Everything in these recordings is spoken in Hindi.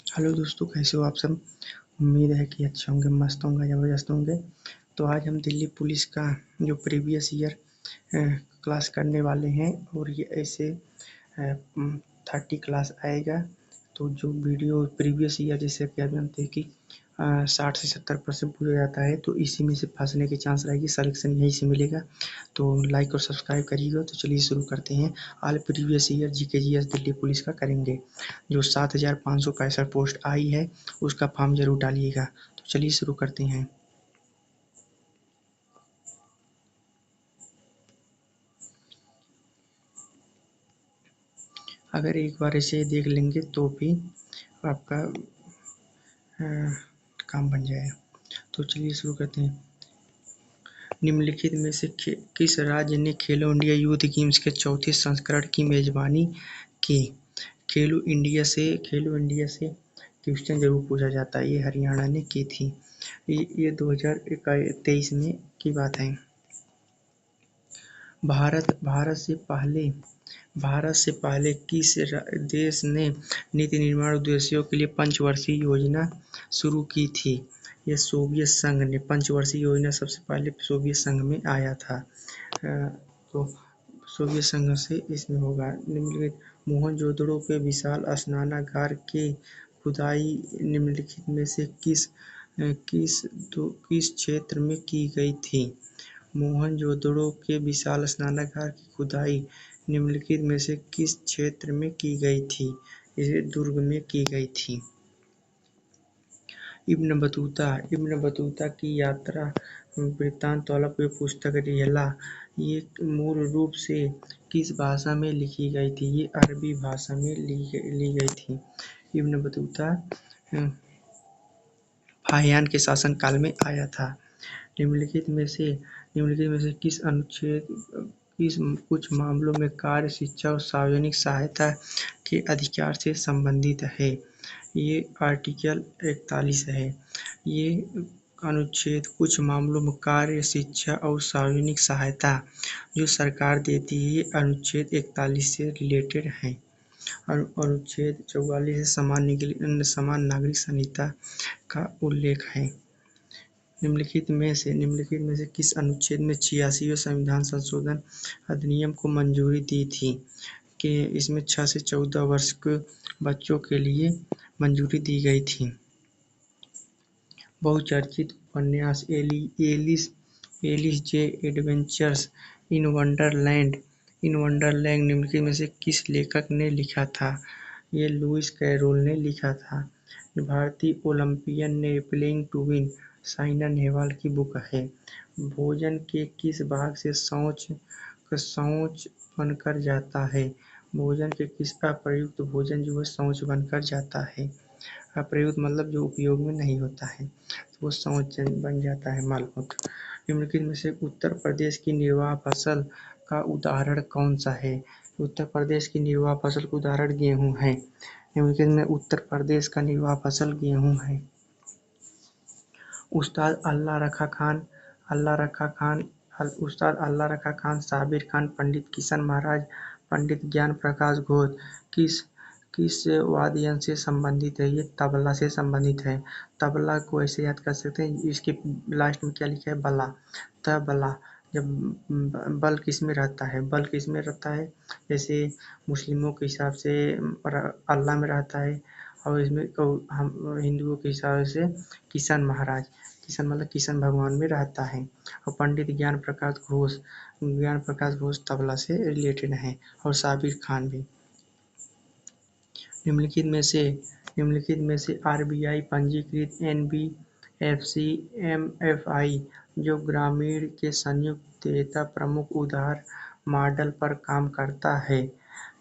हेलो दोस्तों, कैसे हो आप सब। उम्मीद है कि अच्छे होंगे, मस्त होंगे, ज़बरदस्त होंगे। तो आज हम दिल्ली पुलिस का जो प्रीवियस ईयर क्लास करने वाले हैं और ये ऐसे 30 क्लास आएगा। तो जो वीडियो प्रीवियस ईयर जैसे कि आप जानते हैं कि 60 से 70% पूरा जाता है, तो इसी में से फंसने की चांस रहेगी। सलेक्शन यहीं से मिलेगा। तो लाइक और सब्सक्राइब करिएगा। तो चलिए शुरू करते हैं। All previous year GK/GS Delhi police का करेंगे। जो 7565 पोस्ट आई है उसका फॉर्म जरूर डालिएगा। तो चलिए शुरू करते हैं। अगर एक बार ऐसे देख लेंगे तो भी आपका काम बन जाएगा। तो चलिए शुरू करते हैं। निम्नलिखित में से किस राज्य ने खेलो इंडिया यूथ गेम्स के चौथे संस्करण की मेजबानी की। खेलो इंडिया से क्वेश्चन जरूर पूछा जाता है। ये हरियाणा ने की थी। ये 2023 में की बात है। भारत से पहले किस देश ने नीति निर्माण उद्देश्यों के लिए पंचवर्षीय योजना शुरू की थी। यह सोवियत संघ ने पंचवर्षीय योजना सबसे पहले सोवियत संघ में आया था। तो सोवियत संघ से इसमें होगा। निम्नलिखित मोहनजोदड़ो के विशाल स्नानागार के खुदाई निम्नलिखित में से किस क्षेत्र में की गई थी। मोहनजोदड़ो के विशाल स्नानागार की खुदाई निम्नलिखित में से किस क्षेत्र में की गई थी। इसे दुर्ग में की गई थी। इब्न बतूता की यात्रा वृत्तांत वाला कोई पुस्तक रिहला, ये मूल रूप से किस भाषा में लिखी गई थी। ये अरबी भाषा में ली गई थी। इब्न बतूता फाहियान के शासनकाल में आया था। निम्नलिखित में से किस कुछ मामलों में कार्य, शिक्षा और सार्वजनिक सहायता के अधिकार से संबंधित है। ये आर्टिकल 41 है। ये अनुच्छेद कुछ मामलों में कार्य, शिक्षा और सार्वजनिक सहायता जो सरकार देती है, ये अनुच्छेद 41 से रिलेटेड है। अनुच्छेद 44 से समान नागरिक संहिता का उल्लेख है। निम्नलिखित में से किस अनुच्छेद में 86वें संविधान संशोधन अधिनियम को मंजूरी दी थी। कि इसमें 6 से 14 वर्ष के बच्चों के लिए मंजूरी दी गई थी। बहुचर्चित उपन्यास एलिस जे एडवेंचर्स इन वंडरलैंड निम्नलिखित में से किस लेखक ने लिखा था। ये लुइस कैरोल ने लिखा था। भारतीय ओलंपियन ने playing to win Saina Nehwal की बुक है। भोजन के किस भाग से शौच बनकर जाता है। भोजन के किस अप्रयुक्त भोजन जो है शौच बनकर जाता है। अप्रयुक्त मतलब जो उपयोग में नहीं होता है, तो वो शौच बन जाता है, मलमूत्र। निम्नलिखित में से उत्तर प्रदेश की निर्वाह फसल का उदाहरण कौन सा है। उत्तर प्रदेश की निर्वाह फसल का उदाहरण गेहूँ है। निम्नलिखित में उत्तर प्रदेश का निर्वाह फसल गेहूँ है। उस्ताद अल्लाह रखा खान, साबिर खान, पंडित किशन महाराज, पंडित ज्ञान प्रकाश घोष किस वाद्य से संबंधित है। ये तबला से संबंधित है। तबला को ऐसे याद कर सकते हैं, इसके लास्ट में क्या लिखा है, बला। तबला। जब बल किस में रहता है, जैसे मुस्लिमों के हिसाब से अल्लाह में रहता है, और इसमें हम हिंदुओं के हिसाब से किशन महाराज, किशन मतलब किशन भगवान में रहता है। और पंडित ज्ञान प्रकाश घोष तबला से रिलेटेड है, और साबिर खान भी। निम्नलिखित में से RBI पंजीकृत NBFC MFI जो ग्रामीण के संयुक्त देयता प्रमुख उधार मॉडल पर काम करता है,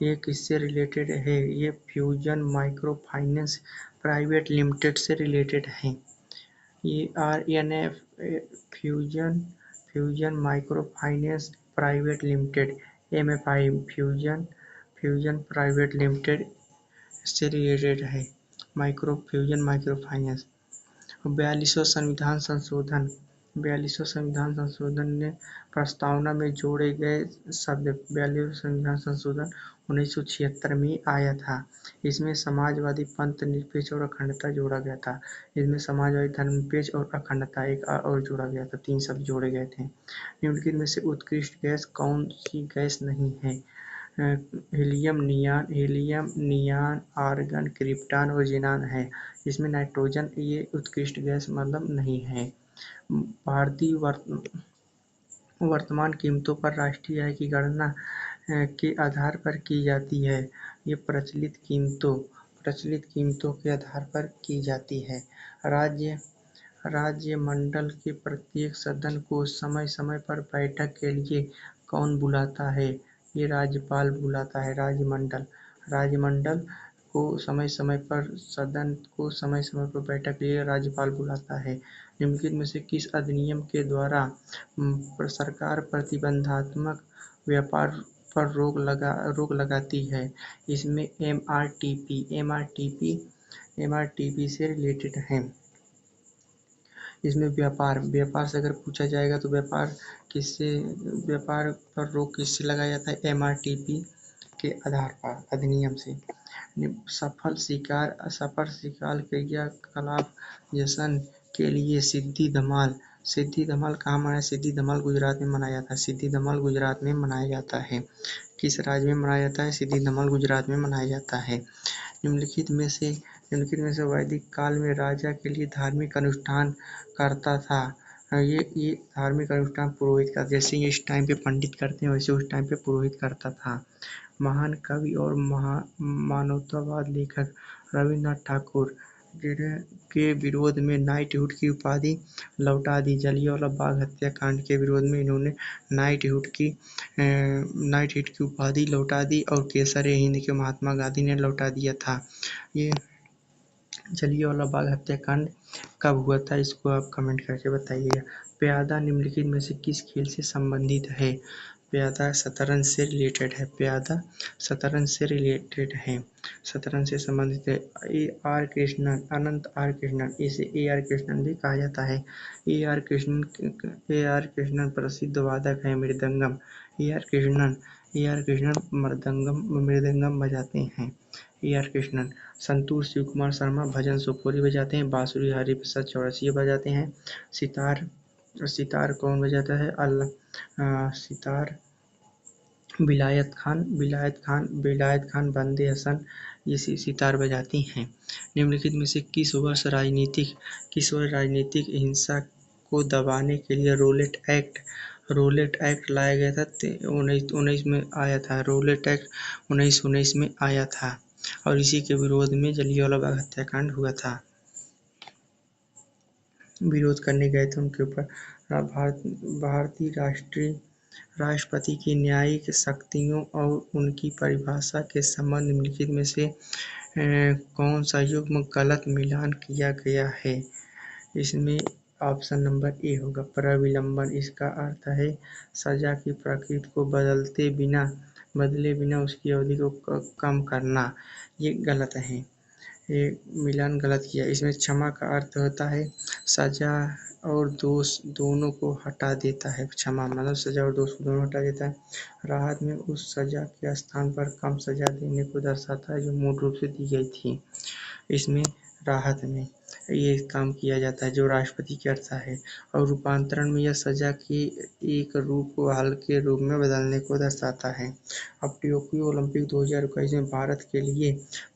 ये किससे रिलेटेड है। ये Fusion Micro Finance Private Limited से रिलेटेड है। ये RNF Fusion Micro Finance Private Limited, MFI Fusion Private Limited से रिलेटेड है। Fusion Micro Finance. 42वां संविधान संशोधन 42वें संविधान संशोधन ने प्रस्तावना में जोड़े गए शब्द 42वें संविधान संशोधन 1976 में आया था। इसमें समाजवादी पंथ निरपेक्ष और अखंडता जोड़ा गया था। इसमें समाजवादी धर्मनिरपेक्ष और अखंडता एक और जोड़ा गया था, 3 शब्द जोड़े गए थे। निम्नलिखित में से उत्कृष्ट गैस कौन सी गैस नहीं है? हीलियम, नियान, आर्गन, क्रिप्टॉन और ज़ीनान है। इसमें नाइट्रोजन ये उत्कृष्ट गैस मतलब नहीं है। भारतीय वर्तमान कीमतों पर राष्ट्रीय आय की गणना के आधार पर की जाती है। ये प्रचलित कीमतों के आधार पर की जाती है। राज्यमंडल के प्रत्येक सदन को समय समय पर बैठक के लिए कौन बुलाता है? ये राज्यपाल बुलाता है। राज्यमंडल को समय समय पर सदन को समय समय पर बैठक के लिए राज्यपाल बुलाता है। निम्नलिखित में से किस अधिनियम के द्वारा सरकार प्रतिबंधात्मक व्यापार पर रोक लगाती है? इसमें एमआरटीपी से रिलेटेड है। इसमें व्यापार से अगर पूछा जाएगा तो व्यापार पर रोक किससे लगाया जाता है? एमआरटीपी के आधार पर, अधिनियम से। सफल शिकार क्रियाकलाप जश्न के लिए सिद्धि धमाल कहाँ मनाया? सिद्धि धमाल गुजरात में मनाया जाता है। सिद्धि धमाल गुजरात में मनाया जाता है। किस राज्य में मनाया जाता है? सिद्धि धमाल गुजरात में मनाया जाता है। निम्नलिखित में से वैदिक काल में राजा के लिए धार्मिक अनुष्ठान करता था। ये धार्मिक अनुष्ठान पुरोहित का, जैसे इस टाइम पे पंडित करते हैं वैसे उस टाइम पे पुरोहित करता था। महान कवि और मानवतावाद लेखक रविन्द्रनाथ ठाकुर के विरोध में नाइटहुड की उपाधि लौटा दी। जलियांवाला बाग हत्याकांड के विरोध में इन्होंने नाइटहुड की उपाधि लौटा दी और केसर-ए-हिंद के महात्मा गांधी ने लौटा दिया था। ये जलियांवाला बाग हत्याकांड कब हुआ था? इसको आप कमेंट करके बताइएगा। प्यादा निम्नलिखित में से किस खेल से संबंधित है? प्यादा शतरंज से रिलेटेड है। शतरंज से संबंधित है। अनंत आर कृष्णन, इसे ए.आर. कृष्णन भी कहा जाता है। ए.आर. कृष्णन प्रसिद्ध वादक है मृदंगम। ए.आर. कृष्णन मृदंगम बजाते हैं। ए.आर. कृष्णन। संतूर शिव कुमार शर्मा भजन सोपोरी बजाते हैं। बांसुरी हरिप्रसाद चौरसिया बजाते हैं। सितार कौन बजाता है? सितार विलायत खान बंदे हसन ये सितार बजाती हैं। निम्नलिखित में से किस वर्ष राजनीतिक हिंसा को दबाने के लिए रोलेट एक्ट लाया गया था? 1919 में आया था। रोलेट एक्ट 1919 में आया था और इसी के विरोध में जलियांवाला बाग हत्याकांड हुआ था। विरोध करने गए थे उनके ऊपर। भारतीय राष्ट्रपति की न्यायिक शक्तियों और उनकी परिभाषा के संबंध निम्नलिखित में से कौन सा युग्म गलत मिलान किया गया है? इसमें ऑप्शन नंबर ए होगा, प्रविलंबन। इसका अर्थ है सजा की प्रकृति को बदले बिना उसकी अवधि को कम करना। ये गलत है, ये मिलान गलत किया। इसमें क्षमा का अर्थ होता है सजा और दोष दोनों को हटा देता है। क्षमा मतलब सजा और दोष को दोनों हटा देता है। राहत में उस सजा के स्थान पर कम सजा देने को दर्शाता है जो मूल रूप से दी गई थी। इसमें राहत में ये काम किया जाता है जो राष्ट्रपति करता है। और रूपांतरण में यह सजा के एक रूप को हल्के रूप में बदलने को दर्शाता है। अब टोक्यो ओलंपिक 2021 में भारत के लिए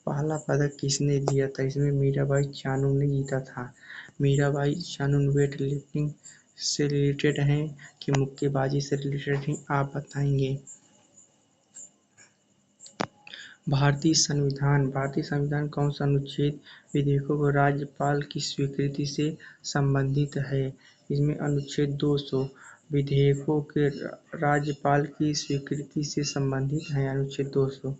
पहला पदक किसने दिया था? इसमें मीराबाई चानू ने जीता था। मीराबाई चानू वेट लिफ्टिंग से रिलेटेड हैं कि मुक्केबाजी से रिलेटेड हैं, आप बताएंगे। भारतीय संविधान कौन सा अनुच्छेद विधेयकों को राज्यपाल की स्वीकृति से संबंधित है? इसमें अनुच्छेद 200 विधेयकों के राज्यपाल की स्वीकृति से संबंधित है। अनुच्छेद 200।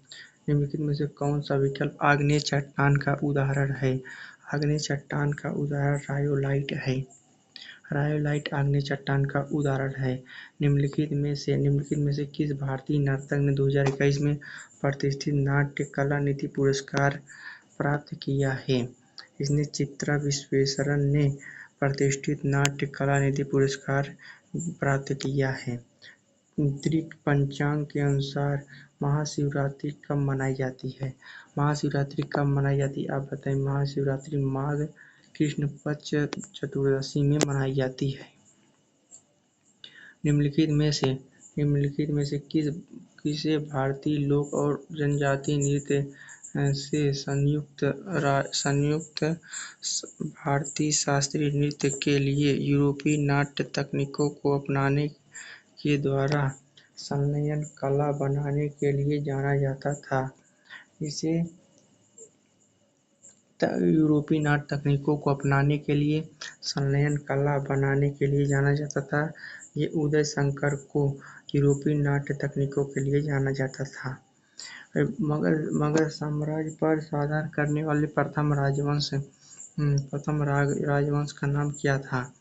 निम्नलिखित में से कौन सा विकल्प आग्नेय चट्टान का उदाहरण है? आग्नेय चट्टान का उदाहरण रायोलाइट है। रायोलाइट आग्नेय चट्टान का उदाहरण है। निम्नलिखित में से किस भारतीय नर्तक ने 2021 में प्रतिष्ठित नाट्य कला नीति पुरस्कार प्राप्त किया है? इसने चित्रा विश्वेश्वरन ने प्रतिष्ठित नाट्य कला निधि पुरस्कार प्राप्त किया है। ग्रीक पंचांग के अनुसार महाशिवरात्रि कब मनाई जाती है? महाशिवरात्रि कब मनाई जाती है आप बताइए? महाशिवरात्रि माघ कृष्ण पक्ष चतुर्दशी में मनाई जाती है। निम्नलिखित में से किसे भारतीय लोक और जनजातीय नृत्य से संयुक्त भारतीय शास्त्रीय नृत्य के लिए यूरोपीय नाट्य तकनीकों को अपनाने के द्वारा संलयन कला बनाने के लिए जाना जाता था? इसे यूरोपीय नाट्य तकनीकों को अपनाने के लिए संलयन कला बनाने के लिए जाना जाता था। ये उदय शंकर को यूरोपीय नाट्य तकनीकों के लिए जाना जाता था। मगध साम्राज्य पर शासन करने वाले प्रथम राजवंश का नाम क्या था?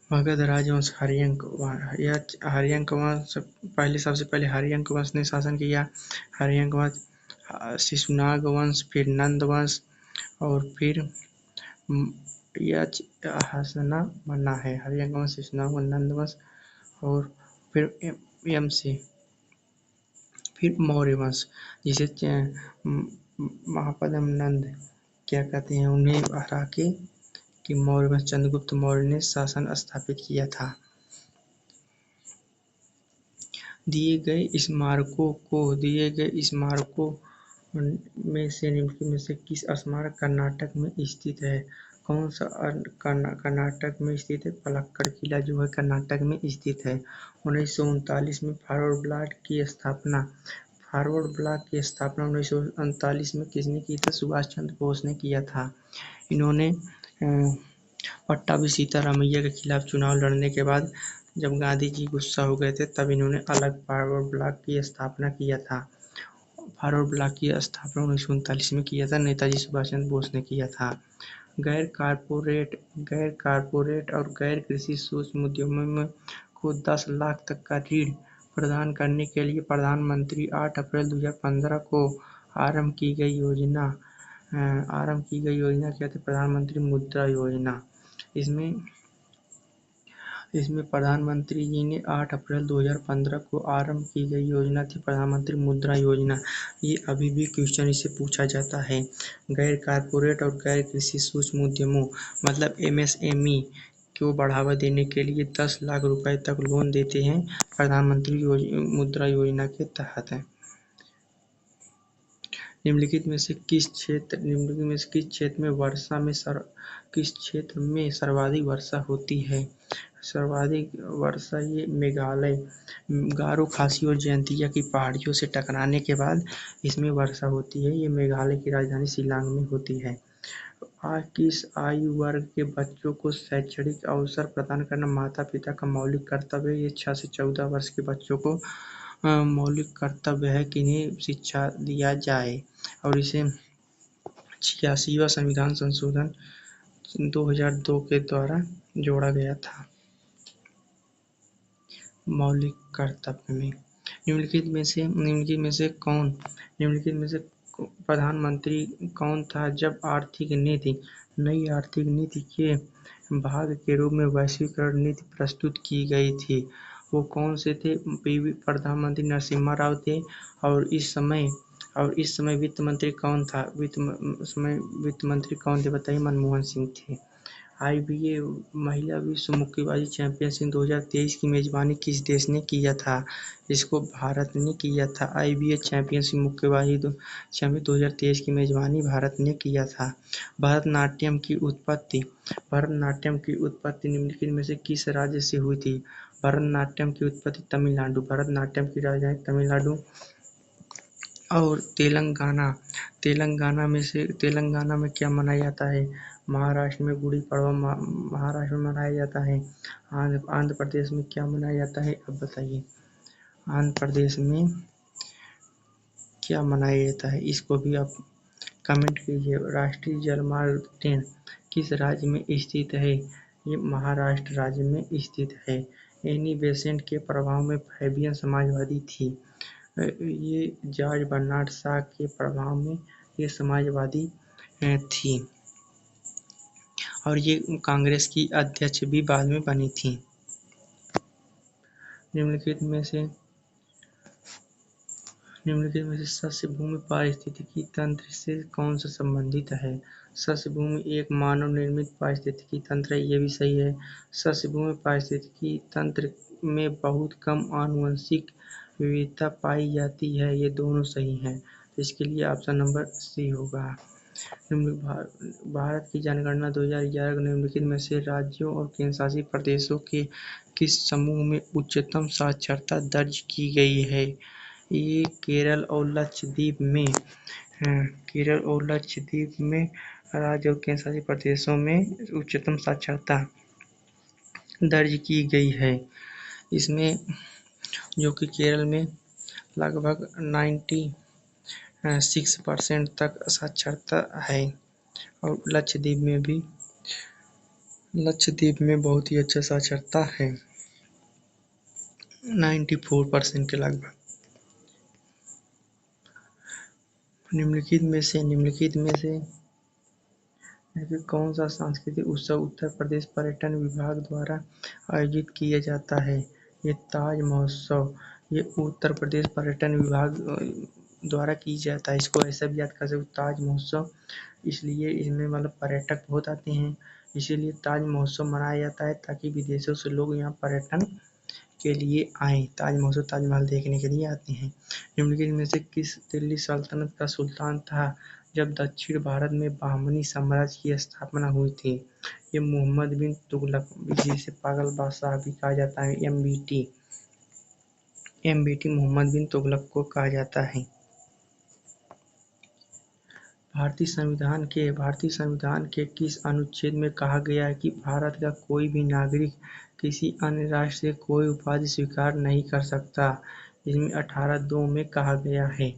मगध राजवंश हर्यंक वंश सबसे पहले हर्यंक वंश ने शासन किया। हर्यंक वंश, शिशुनाग वंश, फिर नंद वंश और फिर मना है। हर्यंक वंश, शिशुनाग वंश, नंद वंश और फिर मौर्य वंश, जिसे महापद्म नंद क्या कहते हैं, उन्हें हरा के मौर्य वंश चंद्रगुप्त मौर्य ने शासन स्थापित किया था। दिए गए स्मारकों में से निम्नलिखित में से किस स्मारक कर्नाटक में स्थित है? कौन सा कर्नाटक में स्थित है? पलक्कड़ किला जो है कर्नाटक में स्थित है। 1939 में फॉरवर्ड ब्लॉक की स्थापना 1939 में किसने की था? सुभाष चंद्र बोस ने किया था। इन्होंने पट्टाभी सीतारामैया के खिलाफ चुनाव लड़ने के बाद जब गांधी जी गुस्सा हो गए थे तब इन्होंने अलग फॉरवर्ड ब्लॉक की स्थापना किया था। फॉरवर्ड ब्लॉक की स्थापना 1939 में किया था, नेताजी सुभाष चंद्र बोस ने किया था। गैर कारपोरेट और गैर कृषि सूक्ष्म उद्यमों को 10 लाख तक का ऋण प्रदान करने के लिए प्रधानमंत्री 8 अप्रैल 2015 को आरंभ की गई योजना क्या थी? प्रधानमंत्री मुद्रा योजना। इसमें प्रधानमंत्री जी ने 8 अप्रैल 2015 को आरंभ की गई योजना थी प्रधानमंत्री मुद्रा योजना। ये अभी भी क्वेश्चन इससे पूछा जाता है। गैर कारपोरेट और गैर कृषि सूक्ष्म उद्यमों मतलब MSME को बढ़ावा देने के लिए 10 लाख रुपए तक लोन देते हैं प्रधानमंत्री मुद्रा योजना के तहत। निम्नलिखित में से किस क्षेत्र में सर्वाधिक वर्षा होती है? सर्वाधिक वर्षा ये मेघालय, गारो, खासी और जयंतिया की पहाड़ियों से टकराने के बाद इसमें वर्षा होती है। ये मेघालय की राजधानी शिलांग में होती है। किस आयु वर्ग के बच्चों को शैक्षणिक अवसर प्रदान करना माता पिता का मौलिक कर्तव्य है? ये 6 से 14 वर्ष के बच्चों को मौलिक कर्तव्य है कि इन्हें शिक्षा दिया जाए और इसे 86वां संविधान संशोधन 2002 के द्वारा जोड़ा गया था मौलिक कर्तव्य में। निम्नलिखित में से प्रधानमंत्री कौन था जब नई आर्थिक नीति के भाग के रूप में वैश्वीकरण नीति प्रस्तुत की गई थी? वो कौन से थे? प्रधानमंत्री नरसिम्हा राव थे। और इस समय वित्त मंत्री कौन था? वित्त मंत्री कौन थे बताइए? मनमोहन सिंह थे। IBA महिला विश्व मुक्केबाजी चैंपियनशिप 2023 की मेजबानी किस देश ने किया था? इसको भारत ने किया था। IBA चैंपियनशिप मुक्केबाजी 2023 की मेजबानी भारत ने किया था। भरतनाट्यम की उत्पत्ति निम्नलिखित में से किस राज्य से हुई थी? भरतनाट्यम की उत्पत्ति तमिलनाडु, भरतनाट्यम की राजधानी तमिलनाडु और तेलंगाना में क्या मनाया जाता है? महाराष्ट्र में गुड़ी पड़वा महाराष्ट्र में मनाया जाता है। आंध्र प्रदेश में क्या मनाया जाता है? अब बताइए आंध्र प्रदेश में क्या मनाया जाता है? इसको भी आप कमेंट कीजिए। राष्ट्रीय जलमार्ग 10 किस राज्य में स्थित है? ये महाराष्ट्र राज्य में स्थित है। एनी बेसेंट के प्रभाव में फैबियन समाजवादी थी। ये जॉर्ज बर्नार्ड शॉ के प्रभाव में ये समाजवादी थी। और ये कांग्रेस की अध्यक्ष भी बाद में बनी थी। निम्नलिखित में से सस्य भूमि पारिस्थितिकी तंत्र से कौन सा संबंधित है? सस्य भूमि एक मानव निर्मित पारिस्थितिकी तंत्र है, ये भी सही है। सस्य भूमि पारिस्थितिकी तंत्र में बहुत कम आनुवंशिक विविधता पाई जाती है, ये दोनों सही हैं। तो इसके लिए ऑप्शन नंबर सी होगा। भारत की जनगणना 2011 को निम्नलिखित में से राज्यों और केंद्रशासित प्रदेशों के किस समूह में उच्चतम साक्षरता दर्ज की गई है? ये केरल और लक्षद्वीप में राज्य और केंद्रशासित प्रदेशों में उच्चतम साक्षरता दर्ज की गई है। इसमें जो कि केरल में लगभग 96% तक साक्षरता है और लक्षद्वीप में बहुत ही अच्छा साक्षरता है, 94% के लगभग। निम्नलिखित में से कौन सा सांस्कृतिक उत्सव उत्तर प्रदेश पर्यटन विभाग द्वारा आयोजित किया जाता है? ये ताज महोत्सव, ये उत्तर प्रदेश पर्यटन विभाग द्वारा की जाता है। इसको ऐसा भी याद कर सकते ताज महोत्सव, इसलिए इसमें मतलब पर्यटक बहुत आते हैं, इसीलिए ताज महोत्सव मनाया जाता है ताकि विदेशों से लोग यहाँ पर्यटन के लिए आए, ताज महोत्सव ताजमहल देखने के लिए आते हैं। निम्नलिखित में से किस दिल्ली सल्तनत का सुल्तान था जब दक्षिण भारत में बहमनी साम्राज्य की स्थापना हुई थी? ये मोहम्मद बिन तुगलक, जिसे पागल बादशाह भी कहा जाता है, एमबीटी मोहम्मद बिन तुगलक को कहा जाता है। भारतीय संविधान के किस अनुच्छेद में कहा गया है कि भारत का कोई भी नागरिक किसी अन्य राष्ट्र से कोई उपाधि स्वीकार नहीं कर सकता? इसमें 18(2) में कहा गया है।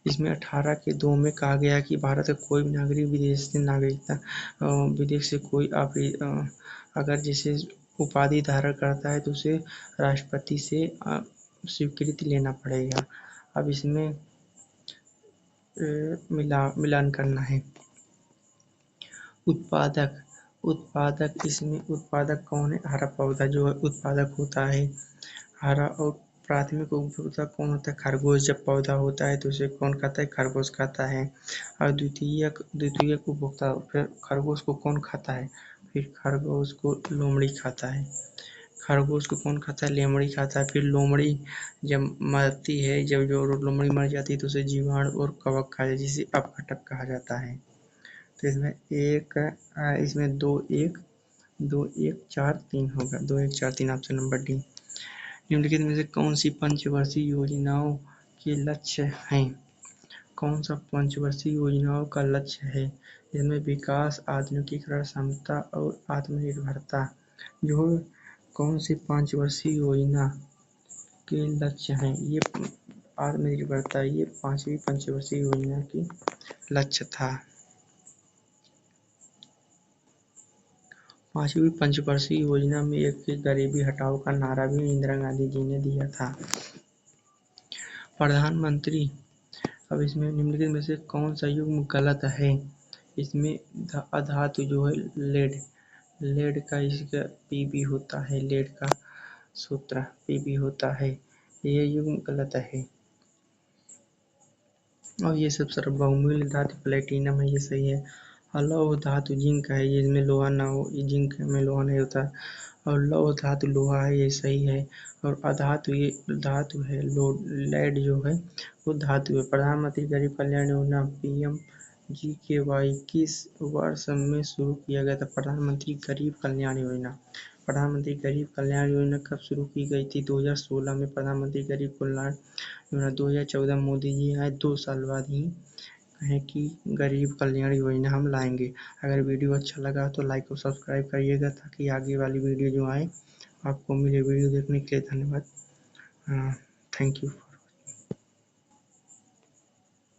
इसमें 18 के 2 में कहा गया है कि भारत का कोई भी नागरिक विदेश से कोई अगर जिसे उपाधि धारण करता है तो उसे राष्ट्रपति से स्वीकृति लेना पड़ेगा। अब इसमें मिलान करना है। इसमें उत्पादक कौन है? हरा पौधा जो है उत्पादक होता है हरा। और प्राथमिक उपभोक्ता कौन होता है? खरगोश। जब पौधा होता है तो उसे कौन खाता है? खरगोश खाता है। और द्वितीयक उपभोक्ता फिर खरगोश को कौन खाता है? फिर खरगोश को लोमड़ी खाता है। खरगोश को कौन खाता है? लोमड़ी खाता है। फिर लोमड़ी जब मरती है, जब जो लोमड़ी मर जाती है तो उसे जीवाणु और कवक खा जाता है, जिसे अपघटक कहा जाता है। तो इसमें 2 1 4 3 होगा। 2 1 4 3 ऑप्शन नंबर डी। निम्नलिखित में से कौन सी पंचवर्षीय योजनाओं के लक्ष्य हैं? कौन सा पंचवर्षीय योजनाओं का लक्ष्य है? इसमें विकास, आधुनिकीकरण, समता और आत्मनिर्भरता। जो कौन सी पंचवर्षीय योजना के लक्ष्य हैं? ये आत्मनिर्भरता, ये 5वीं पंचवर्षीय योजना की लक्ष्य था। 5वीं पंचवर्षीय योजना में एक गरीबी हटाओ का नारा भी इंदिरा गांधी जी ने दिया था। प्रधानमंत्री। अब इसमें निम्नलिखित में से कौन सा युग्म गलत है? इसमें अधातु जो है लेड का इसका पीबी होता है, लेड का सूत्र पीबी होता है, ये युग्म गलत है। और ये सब सर बहुमूल्य धातु प्लेटिनम है, ये सही है। लौह धातु जिंक है, जिसमें लोहा ना हो, जिंक में लोहा नहीं होता। और लौह धातु लोहा है, ये सही है। और अधातु ये धातु है, लेड जो है वो धातु है। प्रधानमंत्री गरीब कल्याण योजना PMGKY किस वर्ष में शुरू किया गया था? प्रधानमंत्री गरीब कल्याण योजना कब शुरू की गई थी? 2016 में प्रधानमंत्री गरीब कल्याण योजना। 2014 मोदी जी आए, 2 साल बाद ही है कि गरीब कल्याण योजना हम लाएंगे। अगर वीडियो अच्छा लगा तो लाइक और सब्सक्राइब करिएगा ताकि आगे वाली वीडियो जो आए आपको मिले। वीडियो देखने के लिए धन्यवाद। Thank you.